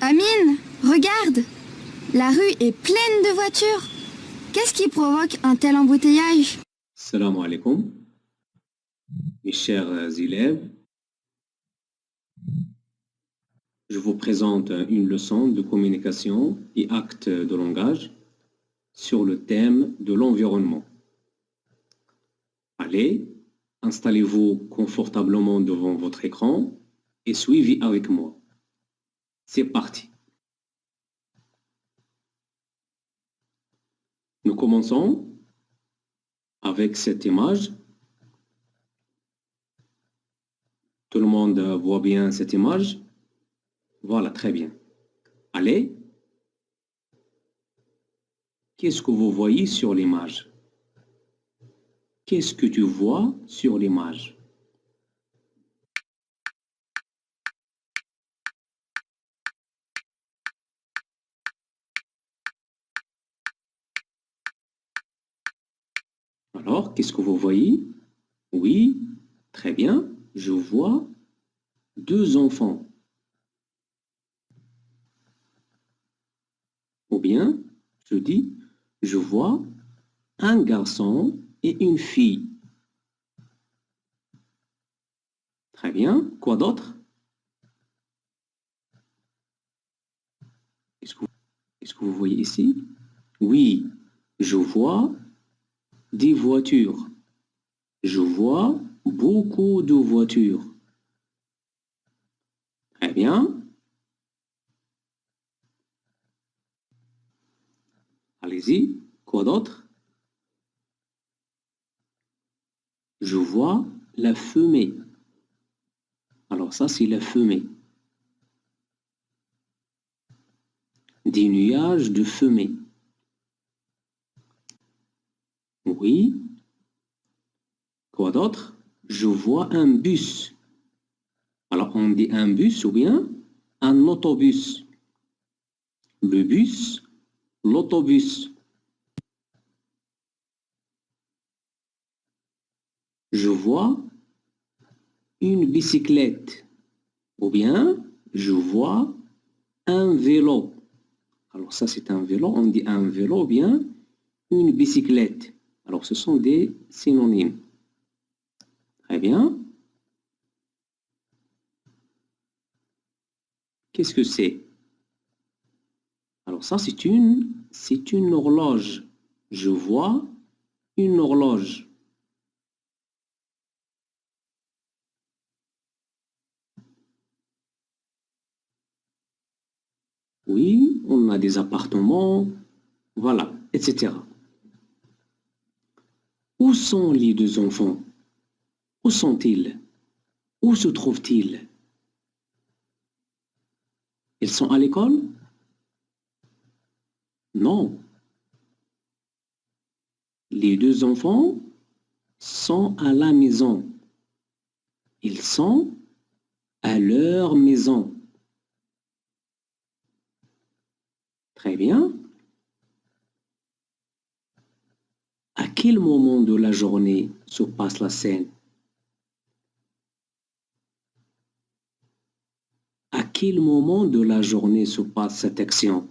Amine, regarde! La rue est pleine de voitures. Qu'est-ce qui provoque un tel embouteillage? Salam alaikum, mes chers élèves. Je vous présente une leçon de communication et actes de langage sur le thème de l'environnement. Allez, installez-vous confortablement devant votre écran et suivez avec moi. C'est parti. Nous commençons avec cette image. Tout le monde voit bien cette image? Voilà, très bien. Allez. Qu'est-ce que vous voyez sur l'image? Qu'est-ce que tu vois sur l'image? Alors, qu'est-ce que vous voyez? Oui, très bien. Je vois deux enfants. Ou bien, je dis, je vois un garçon et une fille. Très bien. Quoi d'autre? Est-ce que vous voyez ici? Oui, je vois des voitures. Je vois beaucoup de voitures. Très bien. Allez-y. Quoi d'autre? Je vois la fumée. Alors ça, c'est la fumée. Des nuages de fumée. Oui. Quoi d'autre? Je vois un bus. Alors on dit un bus ou bien un autobus. Le bus, l'autobus. Je vois une bicyclette. Ou bien je vois un vélo. Alors ça c'est un vélo, on dit un vélo ou bien une bicyclette. Alors ce sont des synonymes. Très bien. Qu'est-ce que c'est? Alors ça c'est une horloge. Je vois une horloge. Oui, on a des appartements, voilà, etc. Où sont les deux enfants? Où sont-ils? Où se trouvent-ils? Ils sont à l'école? Non. Les deux enfants sont à la maison. Ils sont à leur maison. Très bien. À quel moment de la journée se passe la scène? À quel moment de la journée se passe cette action?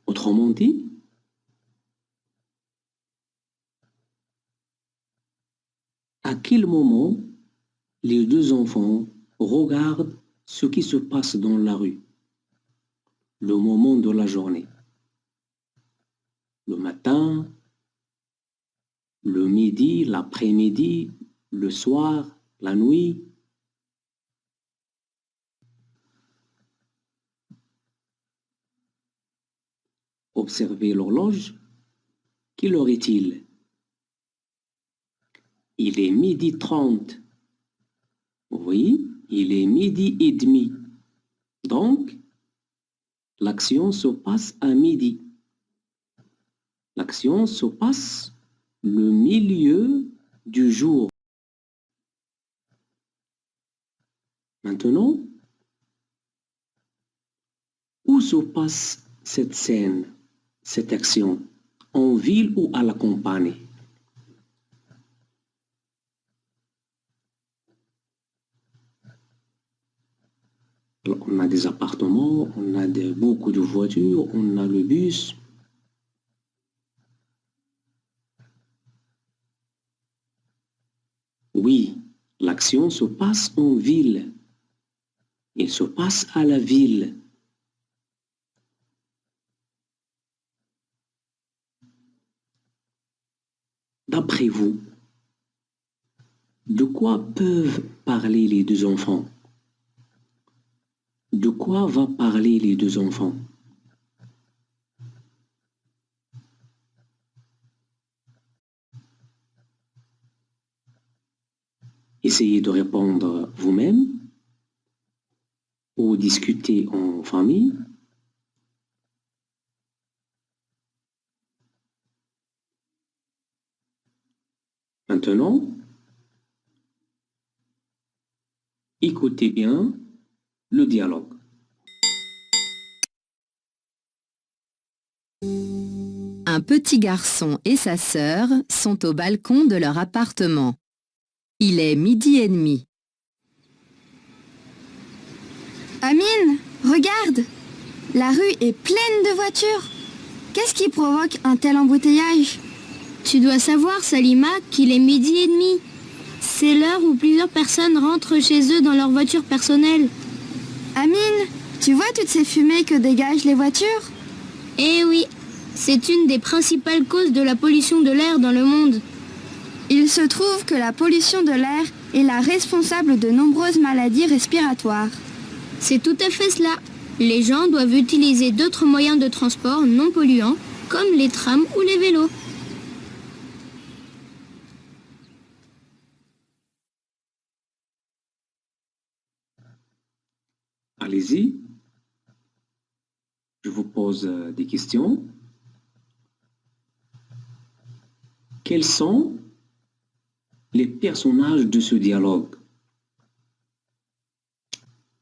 Autrement dit, à quel moment les deux enfants regardent ce qui se passe dans la rue? Le moment de la journée. Le matin, le midi, l'après-midi, le soir, la nuit. Observez l'horloge. Quelle heure est-il? Il est 12h30. Vous voyez, il est 12h30. Donc, l'action se passe à midi. L'action se passe le milieu du jour. Maintenant, où se passe cette scène, cette action? En ville ou à la campagne? Alors, on a des appartements, on a beaucoup de voitures, on a le bus. Oui, l'action se passe en ville. Il se passe à la ville. D'après vous, de quoi peuvent parler les deux enfants? De quoi va parler les deux enfants? Essayez de répondre vous-même ou discuter en famille. Maintenant, écoutez bien le dialogue. Un petit garçon et sa sœur sont au balcon de leur appartement. Il est 12h30. Amine, regarde! La rue est pleine de voitures. Qu'est-ce qui provoque un tel embouteillage? Tu dois savoir, Salima, qu'il est 12h30. C'est l'heure où plusieurs personnes rentrent chez eux dans leur voiture personnelle. Amine, tu vois toutes ces fumées que dégagent les voitures? Eh oui, c'est une des principales causes de la pollution de l'air dans le monde. Il se trouve que la pollution de l'air est la responsable de nombreuses maladies respiratoires. C'est tout à fait cela. Les gens doivent utiliser d'autres moyens de transport non polluants, comme les trams ou les vélos. Allez-y. Je vous pose des questions. Quels sont les personnages de ce dialogue?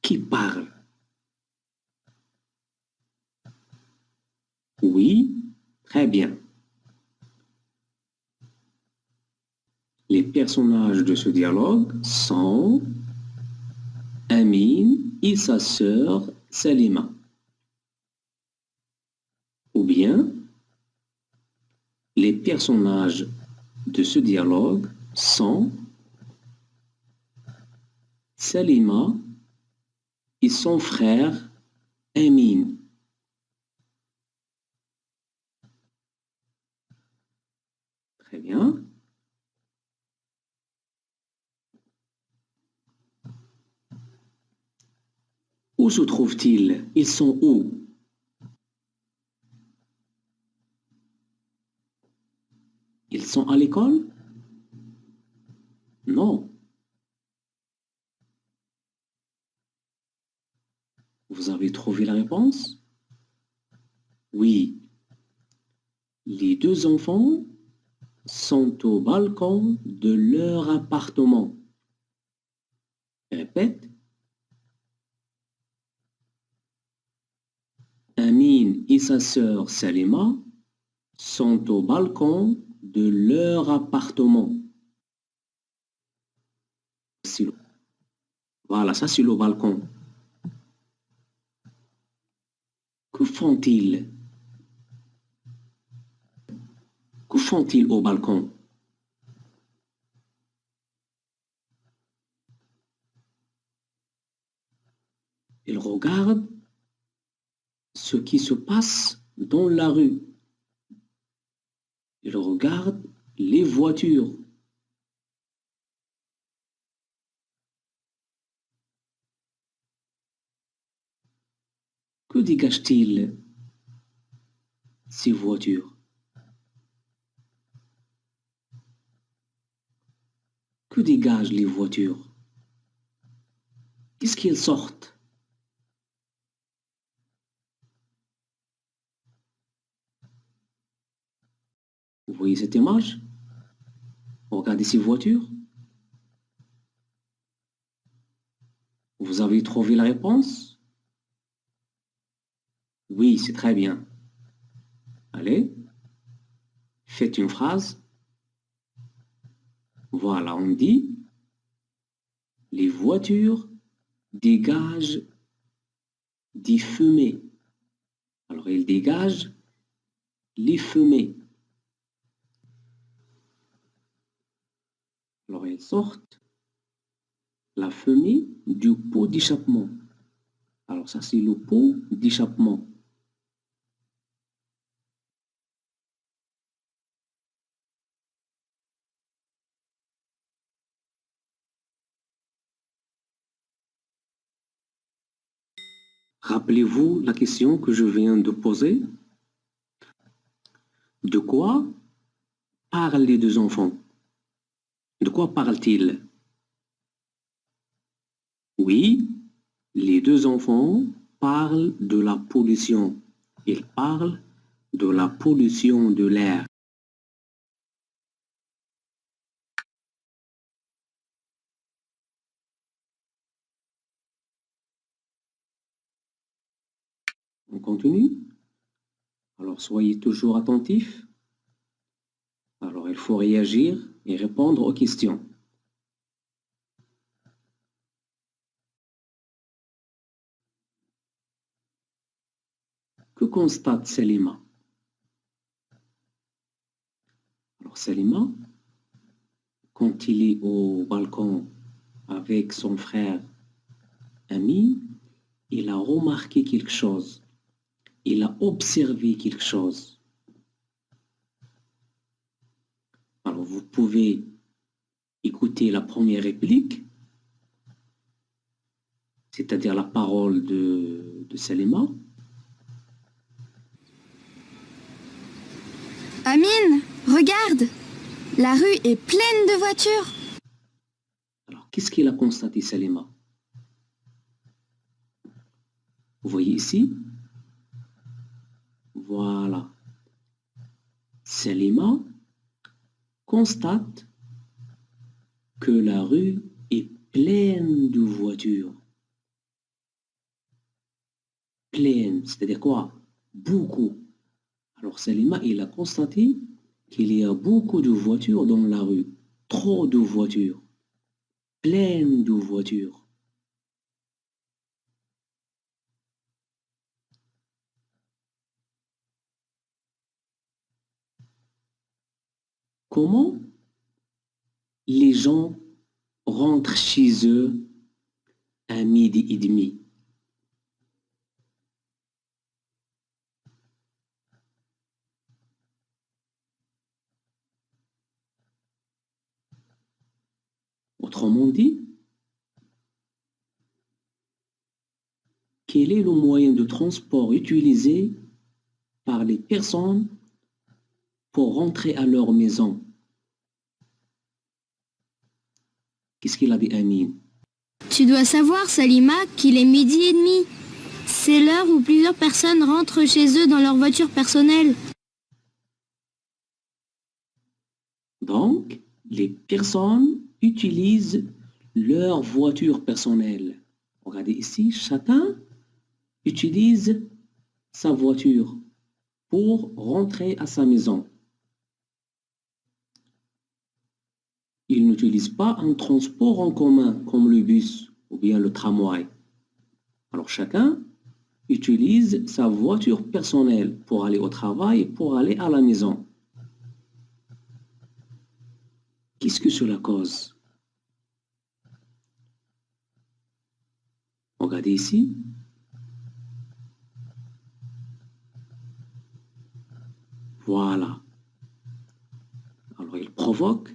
Qui parle? Oui, très bien. Les personnages de ce dialogue sont Amine et sa sœur Salima. Ou bien, les personnages de ce dialogue sont Salima et son frère Amine. Très bien. Où se trouvent-ils? Ils sont où? Ils sont à l'école? Non. Vous avez trouvé la réponse? Oui. Les deux enfants sont au balcon de leur appartement. Répète. Amine et sa sœur Salima sont au balcon de leur appartement. Voilà, ça c'est le balcon. Que font-ils? Que font-ils au balcon? Ils regardent ce qui se passe dans la rue. Ils regardent les voitures. Que dégagent-ils, ces voitures? Que dégagent les voitures? Qu'est-ce qu'ils sortent? Vous voyez cette image? Regardez ces voitures. Vous avez trouvé la réponse? Oui, c'est très bien. Allez, faites une phrase. Voilà, on dit les voitures dégagent des fumées. Alors, il dégage les fumées. Alors, ils sortent la fumée du pot d'échappement. Alors, ça, c'est le pot d'échappement. Rappelez-vous la question que je viens de poser. De quoi parlent les deux enfants? De quoi parlent-ils? Oui, les deux enfants parlent de la pollution. Ils parlent de la pollution de l'air. On continue? Alors, soyez toujours attentifs. Alors, il faut réagir et répondre aux questions. Que constate Salima? Alors, Salima, quand il est au balcon avec son frère Ami, il a remarqué quelque chose. Il a observé quelque chose. Alors, vous pouvez écouter la première réplique, c'est-à-dire la parole de Salima. Amine, regarde! La rue est pleine de voitures. Alors, qu'est-ce qu'il a constaté, Salima? Vous voyez ici? Voilà. Salima constate que la rue est pleine de voitures. Pleine, c'est-à-dire quoi? Beaucoup. Alors Salima, il a constaté qu'il y a beaucoup de voitures dans la rue. Trop de voitures. Pleine de voitures. Comment les gens rentrent chez eux à 12h30? Autrement dit, quel est le moyen de transport utilisé par les personnes pour rentrer à leur maison? Qu'est-ce qu'il a dit, Amine? Tu dois savoir, Salima, qu'il est 12h30. C'est l'heure où plusieurs personnes rentrent chez eux dans leur voiture personnelle. Donc, les personnes utilisent leur voiture personnelle. Regardez ici, chacun utilise sa voiture pour rentrer à sa maison. Il n'utilise pas un transport en commun comme le bus ou bien le tramway. Alors chacun utilise sa voiture personnelle pour aller au travail et pour aller à la maison. Qu'est-ce que cela cause? Regardez ici. Voilà. Alors il provoque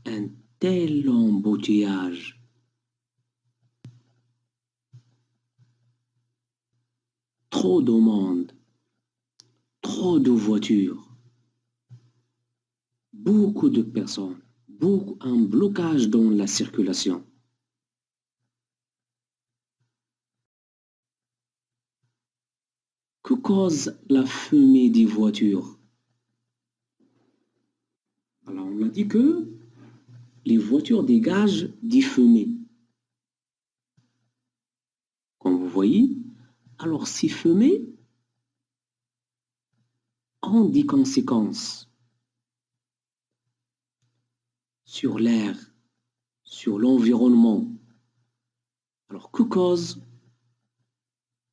un tel embouteillage. Trop de monde, trop de voitures, beaucoup de personnes, un blocage dans la circulation. Que cause la fumée des voitures? Alors on a dit que les voitures dégagent des fumées. Comme vous voyez, alors ces fumées ont des conséquences sur l'air, sur l'environnement. Alors que cause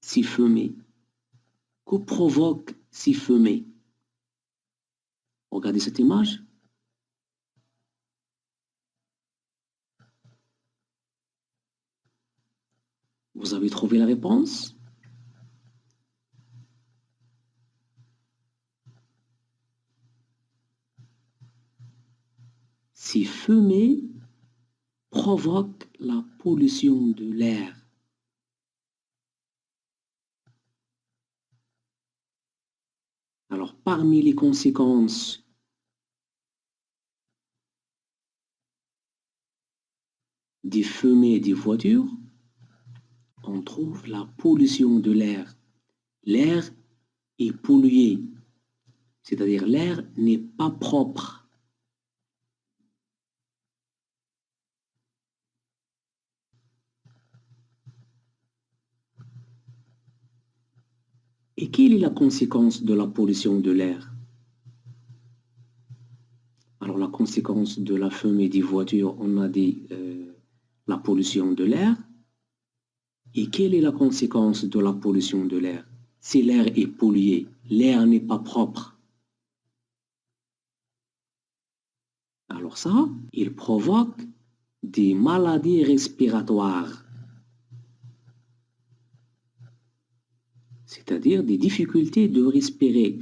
si fumée? Que provoque si fumée? Regardez cette image. Vous avez trouvé la réponse? Si fumée provoque la pollution de l'air. Alors, parmi les conséquences des fumées des voitures, on trouve la pollution de l'air. L'air est pollué, c'est-à-dire l'air n'est pas propre. Et quelle est la conséquence de la pollution de l'air? Alors la conséquence de la fumée des voitures, on a dit la pollution de l'air. Et quelle est la conséquence de la pollution de l'air? Si l'air est pollué, l'air n'est pas propre. Alors ça, il provoque des maladies respiratoires. C'est-à-dire des difficultés de respirer.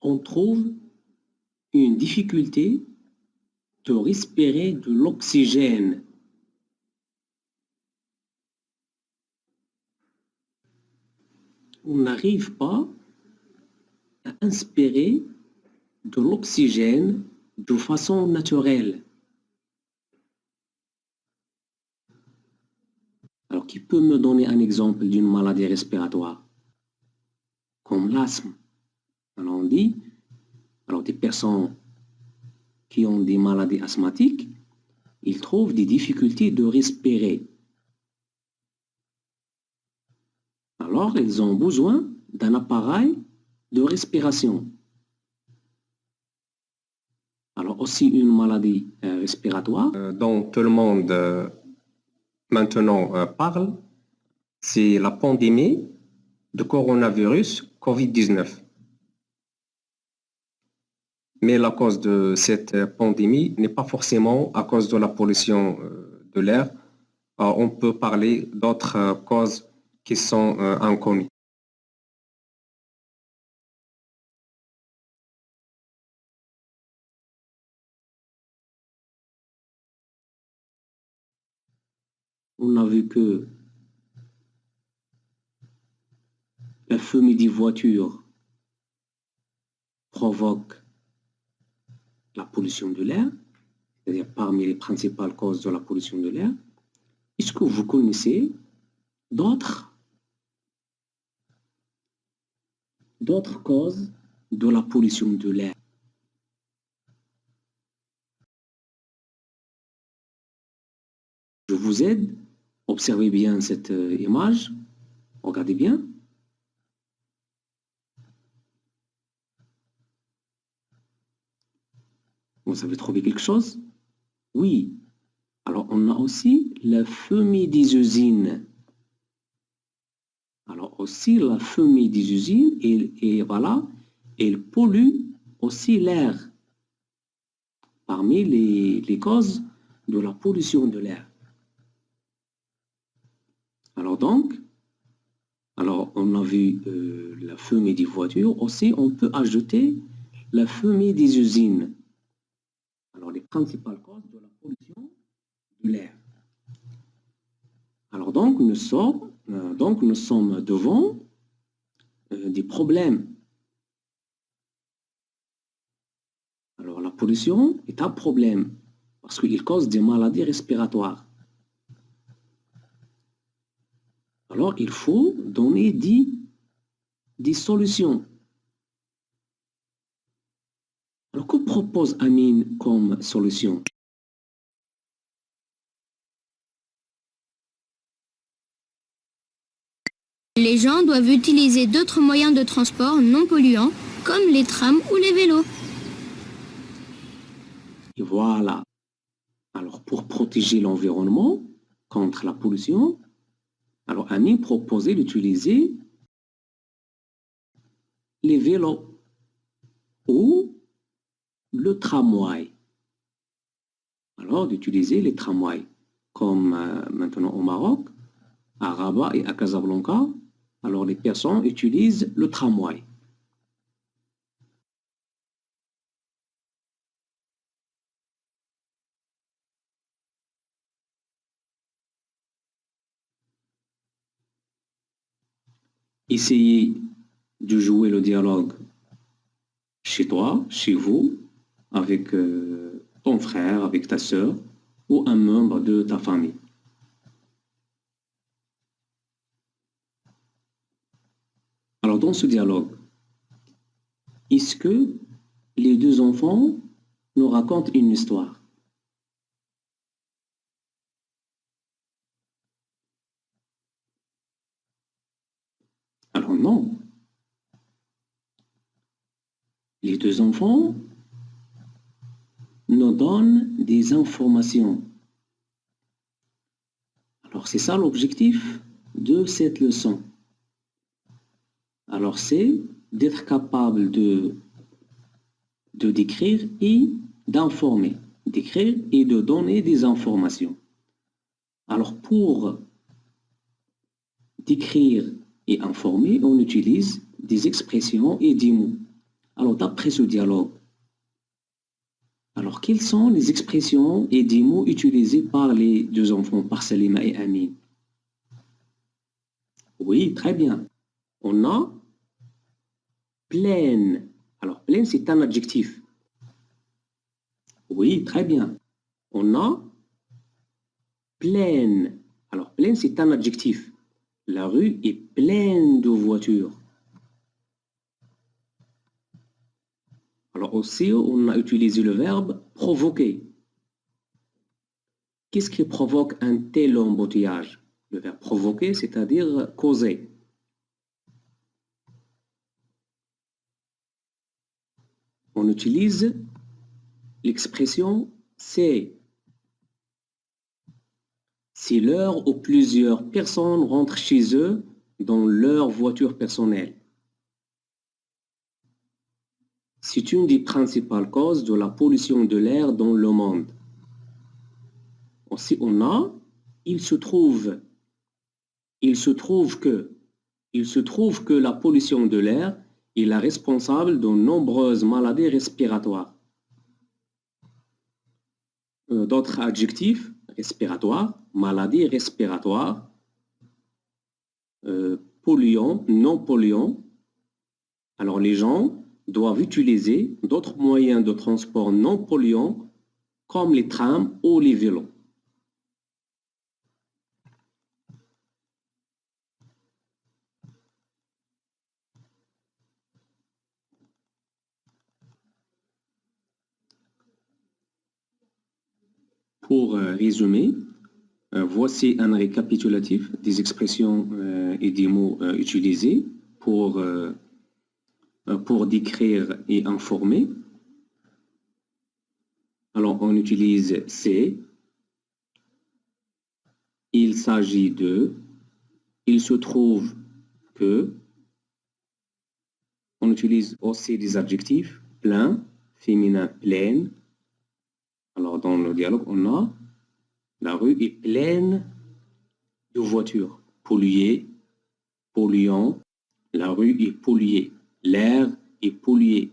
On trouve une difficulté de respirer de l'oxygène. On n'arrive pas à inspirer de l'oxygène de façon naturelle. Alors, qui peut me donner un exemple d'une maladie respiratoire? Comme l'asthme. Alors, on dit, des personnes qui ont des maladies asthmatiques, ils trouvent des difficultés de respirer. Alors, ils ont besoin d'un appareil de respiration. Alors, aussi une maladie respiratoire. Dont tout le monde maintenant parle, c'est la pandémie de coronavirus Covid-19. Mais la cause de cette pandémie n'est pas forcément à cause de la pollution de l'air. On peut parler d'autres causes qui sont inconnues. On a vu que la fumée des voitures provoque la pollution de l'air, c'est-à-dire parmi les principales causes de la pollution de l'air. Est-ce que vous connaissez d'autres causes de la pollution de l'air? Je vous aide. Observez bien cette image. Regardez bien. Vous avez trouvé quelque chose? Oui. Alors, on a aussi la fumée des usines. Alors, aussi la fumée des usines, et voilà, elle pollue aussi l'air. Parmi les causes de la pollution de l'air. Alors, on a vu la fumée des voitures. Aussi, on peut ajouter la fumée des usines. Alors, les principales causes de la pollution de l'air. Alors, donc, nous sommes devant des problèmes. Alors, la pollution est un problème parce qu'il cause des maladies respiratoires. Alors, il faut donner des solutions. Alors, que propose Amine comme solution? Les gens doivent utiliser d'autres moyens de transport non polluants, comme les trams ou les vélos. Et voilà. Alors, pour protéger l'environnement, contre la pollution, alors Amine proposait d'utiliser les vélos ou le tramway. Alors d'utiliser les tramways, comme maintenant au Maroc, à Rabat et à Casablanca, alors les personnes utilisent le tramway. Essayez de jouer le dialogue chez toi, chez vous, avec ton frère, avec ta sœur ou un membre de ta famille. Alors dans ce dialogue, est-ce que les deux enfants nous racontent une histoire? Alors non. Les deux enfants nous donnent des informations. Alors c'est ça l'objectif de cette leçon. Alors c'est d'être capable de décrire et d'informer, d'écrire et de donner des informations. Alors pour décrire et informer, on utilise des expressions et des mots. Alors d'après ce dialogue, alors quelles sont les expressions et des mots utilisés par les deux enfants, par Salima et Amine? Oui, très bien. On a pleine. Alors pleine, c'est un adjectif. Oui, très bien. On a pleine. Alors pleine, c'est un adjectif. La rue est pleine de voitures. Alors aussi, on a utilisé le verbe provoquer. Qu'est-ce qui provoque un tel embouteillage? Le verbe provoquer, c'est-à-dire causer. On utilise l'expression c'est. C'est l'heure où plusieurs personnes rentrent chez eux dans leur voiture personnelle. C'est une des principales causes de la pollution de l'air dans le monde. Aussi, on a, il se trouve que la pollution de l'air est la responsable de nombreuses maladies respiratoires. D'autres adjectifs, respiratoires, maladies respiratoires, polluants, non polluants. Alors les gens doivent utiliser d'autres moyens de transport non polluants comme les trams ou les vélos. Pour résumer, voici un récapitulatif des expressions et des mots utilisés pour décrire et informer. Alors, on utilise c'est, il s'agit de, il se trouve que. On utilise aussi des adjectifs, plein, féminin, pleine. Alors, dans le dialogue, on a la rue est pleine de voitures, polluées, polluant. La rue est polluée, l'air est pollué.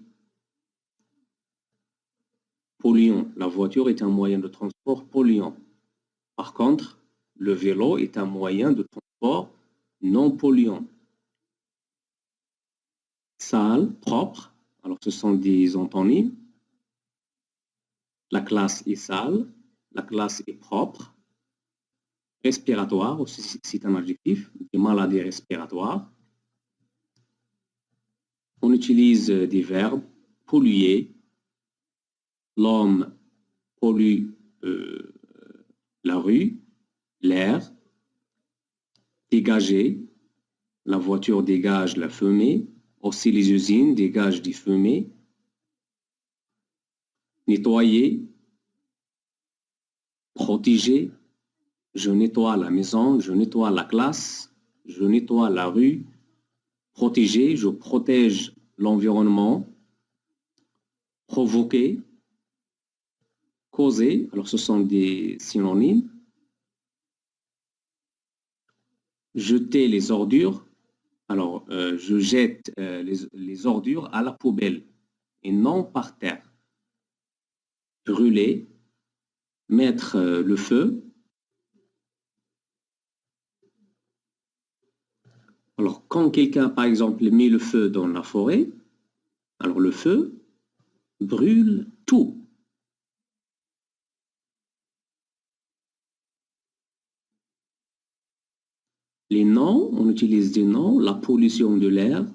Polluant, la voiture est un moyen de transport polluant. Par contre, le vélo est un moyen de transport non polluant. Sale, propre, alors ce sont des antonymes. La classe est sale, la classe est propre. Respiratoire, aussi c'est un adjectif, des maladies respiratoires. On utilise des verbes, polluer, l'homme pollue la rue, l'air, dégager, la voiture dégage la fumée, aussi les usines dégagent des fumées, nettoyer, protéger, Je nettoie la maison, je nettoie la classe, je nettoie la rue. Protéger, je protège l'environnement. Provoquer, causer, alors ce sont des synonymes. Jeter les ordures, alors je jette les ordures à la poubelle et non par terre. Brûler, mettre le feu. Alors quand quelqu'un par exemple met le feu dans la forêt, alors le feu brûle tout. Les noms, on utilise des noms, la pollution de l'air,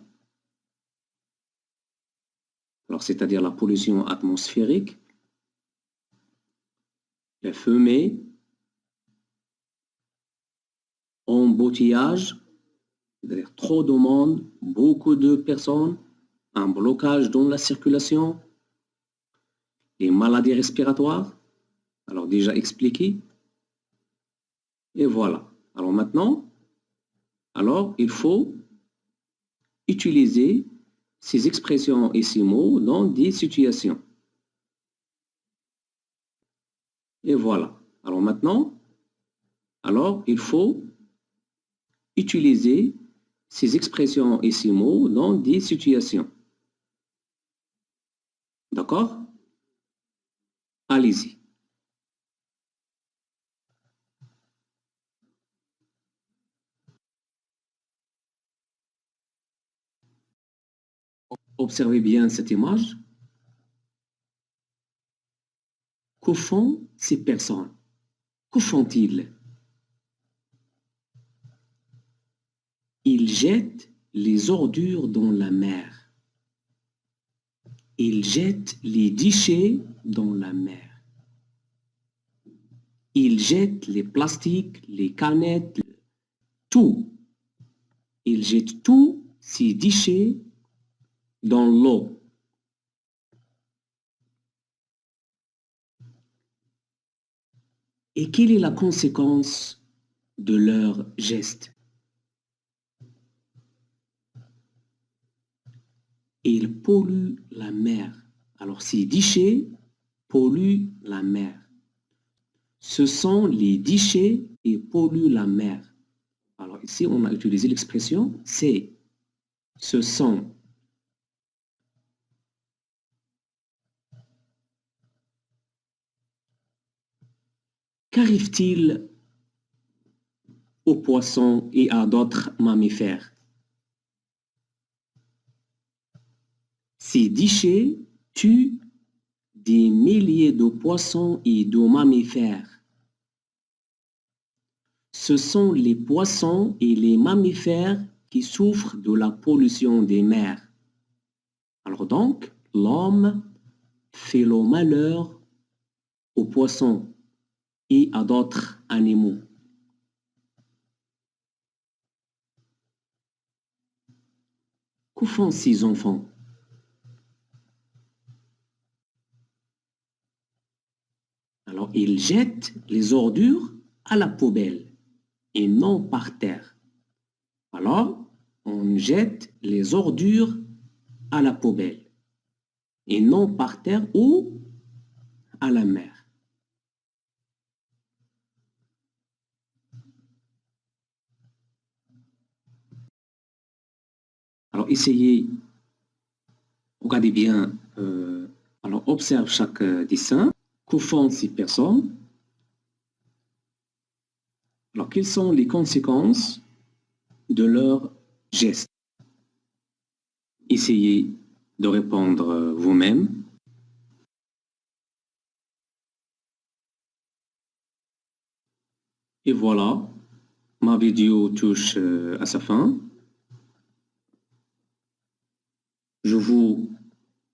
alors c'est-à-dire la pollution atmosphérique, la fumée, embouteillage, c'est-à-dire trop de monde, beaucoup de personnes, un blocage dans la circulation, les maladies respiratoires, alors déjà expliqué, et voilà. Alors maintenant, alors il faut utiliser ces expressions et ces mots dans des situations. Et voilà. Alors maintenant, alors il faut utiliser ces expressions et ces mots dans des situations. D'accord? Allez-y. Observez bien cette image. Que font ces personnes? Que font-ils? Ils jettent les ordures dans la mer. Ils jettent les déchets dans la mer. Ils jettent les plastiques, les canettes, tout. Ils jettent tous ces déchets dans l'eau. Et quelle est la conséquence de leur geste? Ils polluent la mer. Alors ces déchets polluent la mer. Ce sont les déchets qui polluent la mer. Alors ici, on a utilisé l'expression c'est. Ce sont. Qu'arrive-t-il aux poissons et à d'autres mammifères? Ces déchets tuent des milliers de poissons et de mammifères. Ce sont les poissons et les mammifères qui souffrent de la pollution des mers. Alors donc, l'homme fait le malheur aux poissons et à d'autres animaux. Que font ces enfants? Alors, ils jettent les ordures à la poubelle et non par terre. Alors, on jette les ordures à la poubelle et non par terre ou à la mer. Alors, essayez, regardez bien, alors observe chaque dessin. Que font ces personnes? Alors, quelles sont les conséquences de leurs gestes? Essayez de répondre vous-même. Et voilà, ma vidéo touche à sa fin. Je vous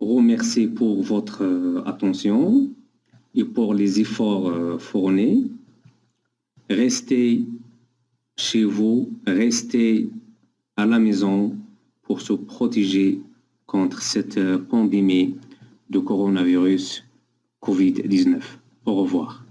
remercie pour votre attention et pour les efforts fournis. Restez chez vous, restez à la maison pour se protéger contre cette pandémie de coronavirus Covid-19. Au revoir.